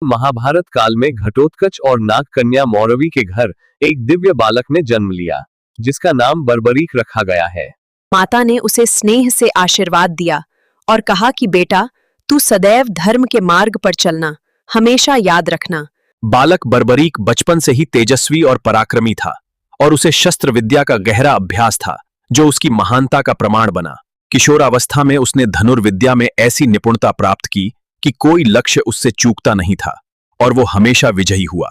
महाभारत काल में घटोत्कच और नागकन्या मौरवी के घर एक दिव्य बालक ने जन्म लिया, जिसका नाम बर्बरीक रखा गया है। माता ने उसे स्नेह से आशीर्वाद दिया और कहा कि बेटा, तू सदैव धर्म के मार्ग पर चलना, हमेशा याद रखना। बालक बर्बरीक बचपन से ही तेजस्वी और पराक्रमी था और उसे शस्त्र विद्या का गहरा अभ्यास था, जो उसकी महानता का प्रमाण बना। किशोरावस्था में उसने धनुर्विद्या में ऐसी निपुणता प्राप्त की कि कोई लक्ष्य उससे चूकता नहीं था और वो हमेशा विजयी हुआ।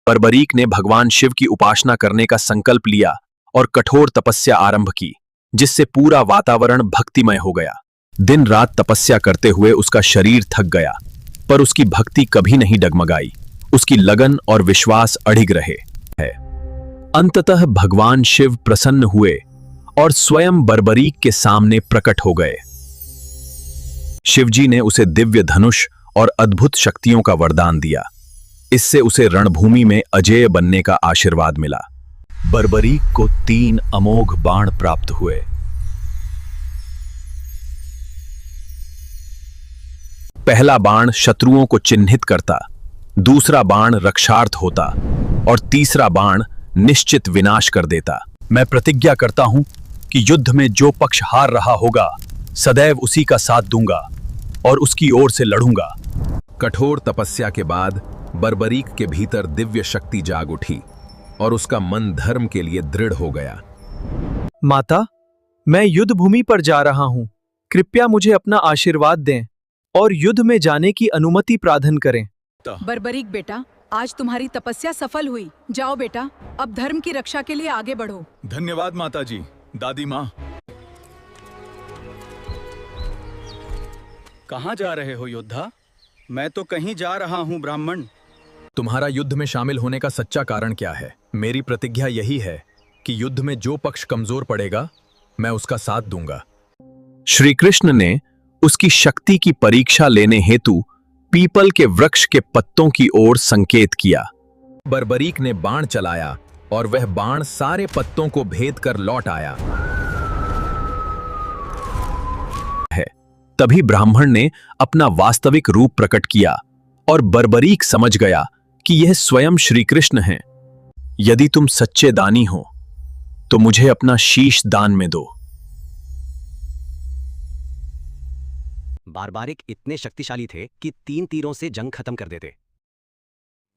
बर्बरीक ने भगवान शिव की उपासना करने का संकल्प लिया और कठोर तपस्या आरंभ की, जिससे पूरा वातावरण भक्तिमय हो गया। दिन रात तपस्या करते हुए उसका शरीर थक गया, पर उसकी भक्ति कभी नहीं डगमगाई। उसकी लगन और विश्वास अडिग रहे है। अंततः भगवान शिव प्रसन्न हुए और स्वयं बर्बरीक के सामने प्रकट हो गए। शिवजी ने उसे दिव्य धनुष और अद्भुत शक्तियों का वरदान दिया। इससे उसे रणभूमि में अजेय बनने का आशीर्वाद मिला। बर्बरीक को 3 अमोघ बाण प्राप्त हुए। पहला बाण शत्रुओं को चिन्हित करता, दूसरा बाण रक्षार्थ होता और तीसरा बाण निश्चित विनाश कर देता। मैं प्रतिज्ञा करता हूं कि युद्ध में जो पक्ष हार रहा होगा, सदैव उसी का साथ दूंगा और उसकी ओर से लड़ूंगा। कठोर तपस्या के बाद बर्बरीक के भीतर दिव्य शक्ति जाग उठी और उसका मन धर्म के लिए दृढ़ हो गया। माता, मैं युद्ध भूमि पर जा रहा हूं। कृपया मुझे अपना आशीर्वाद दें और युद्ध में जाने की अनुमति प्रदान करें। बर्बरीक बेटा, आज तुम्हारी तपस्या सफल हुई। जाओ बेटा, अब धर्म की रक्षा के लिए आगे बढ़ो। धन्यवाद माताजी, दादी माँ। कहाँ जा रहे हो योद्धा? मैं तो कहीं जा रहा हूँ ब्राह्मण। तुम्हारा युद्ध में शामिल होने का सच्चा कारण क्या है? मेरी प्रतिज्ञा यही है कि युद्ध में जो पक्ष कमजोर पड़ेगा, मैं उसका साथ दूंगा। श्री कृष्ण ने उसकी शक्ति की परीक्षा लेने हेतु पीपल के वृक्ष के पत्तों की ओर संकेत किया। बर्बरीक ने बाण चलाया और वह बाण सारे पत्तों को भेद कर लौट आया। तभी ब्राह्मण ने अपना वास्तविक रूप प्रकट किया और बर्बरीक समझ गया कि यह स्वयं श्री कृष्ण हैं। यदि तुम सच्चे दानी हो तो मुझे अपना शीश दान में दो। बर्बरीक इतने शक्तिशाली थे कि 3 तीरों से जंग खत्म कर देते।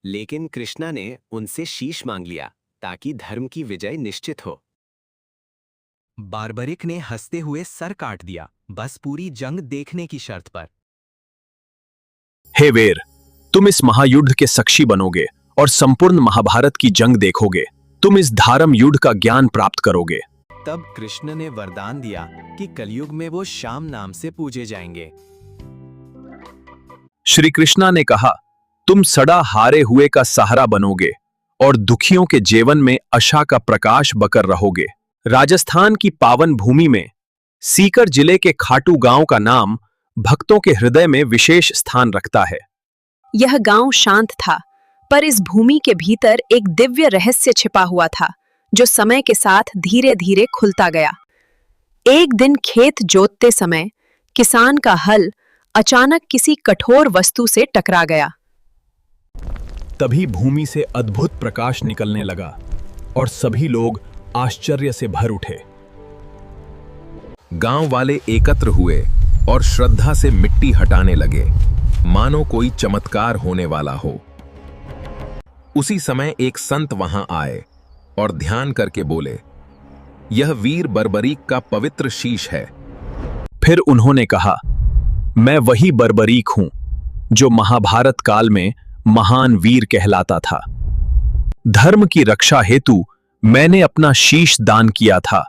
लेकिन कृष्णा ने उनसे शीश मांग लिया ताकि धर्म की विजय निश्चित हो। बर्बरीक ने हंसते हुए सर काट दिया, बस पूरी जंग देखने की शर्त पर। हे वीर, तुम इस महायुद्ध के साक्षी बनोगे और संपूर्ण महाभारत की जंग देखोगे। तुम इस धार्म युद्ध का ज्ञान प्राप्त करोगे। तब कृष्ण ने वरदान दिया कि कलयुग में वो श्याम नाम से पूजे जाएंगे। श्री कृष्णा ने कहा, तुम सदा हारे हुए का सहारा बनोगे और दुखियों के जीवन में आशा का प्रकाश बकर रहोगे। राजस्थान की पावन भूमि में सीकर जिले के खाटू गांव का नाम भक्तों के हृदय में विशेष स्थान रखता है। यह गांव शांत था, पर इस भूमि के भीतर एक दिव्य रहस्य छिपा हुआ था, जो समय के साथ धीरे धीरे खुलता गया। एक दिन खेत जोतते समय किसान का हल अचानक किसी कठोर वस्तु से टकरा गया। तभी भूमि से अद्भुत प्रकाश निकलने लगा और सभी लोग आश्चर्य से भर उठे। गांव वाले एकत्र हुए और श्रद्धा से मिट्टी हटाने लगे, मानो कोई चमत्कार होने वाला हो। उसी समय एक संत वहां आए और ध्यान करके बोले, यह वीर बर्बरीक का पवित्र शीश है। फिर उन्होंने कहा, मैं वही बर्बरीक हूं जो महाभारत काल में महान वीर कहलाता था। धर्म की रक्षा हेतु मैंने अपना शीश दान किया था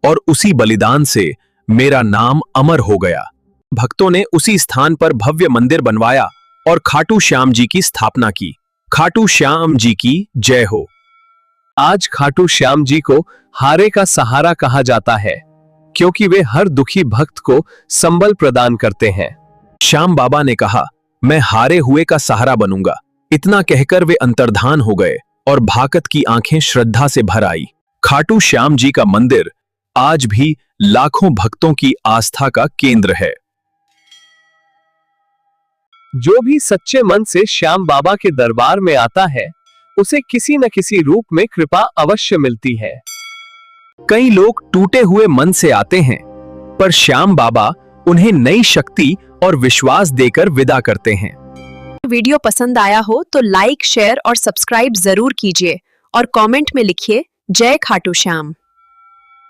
और उसी बलिदान से मेरा नाम अमर हो गया। भक्तों ने उसी स्थान पर भव्य मंदिर बनवाया और खाटू श्याम जी की स्थापना की। खाटू श्याम जी की जय हो। आज खाटू श्याम जी को हारे का सहारा कहा जाता है, क्योंकि वे हर दुखी भक्त को संबल प्रदान करते हैं। श्याम बाबा ने कहा, मैं हारे हुए का सहारा बनूंगा। इतना कहकर वे अंतर्धान हो गए और भागत की आंखें श्रद्धा से भर आई। खाटू श्याम जी का मंदिर आज भी लाखों भक्तों की आस्था का केंद्र है। जो भी सच्चे मन से श्याम बाबा के दरबार में आता है उसे किसी न किसी रूप में कृपा अवश्य मिलती है। कई लोग टूटे हुए मन से आते हैं, पर श्याम बाबा उन्हें नई शक्ति और विश्वास देकर विदा करते हैं। वीडियो पसंद आया हो तो लाइक, शेयर और सब्सक्राइब जरूर कीजिए और कमेंट में लिखिए जय खाटू श्याम।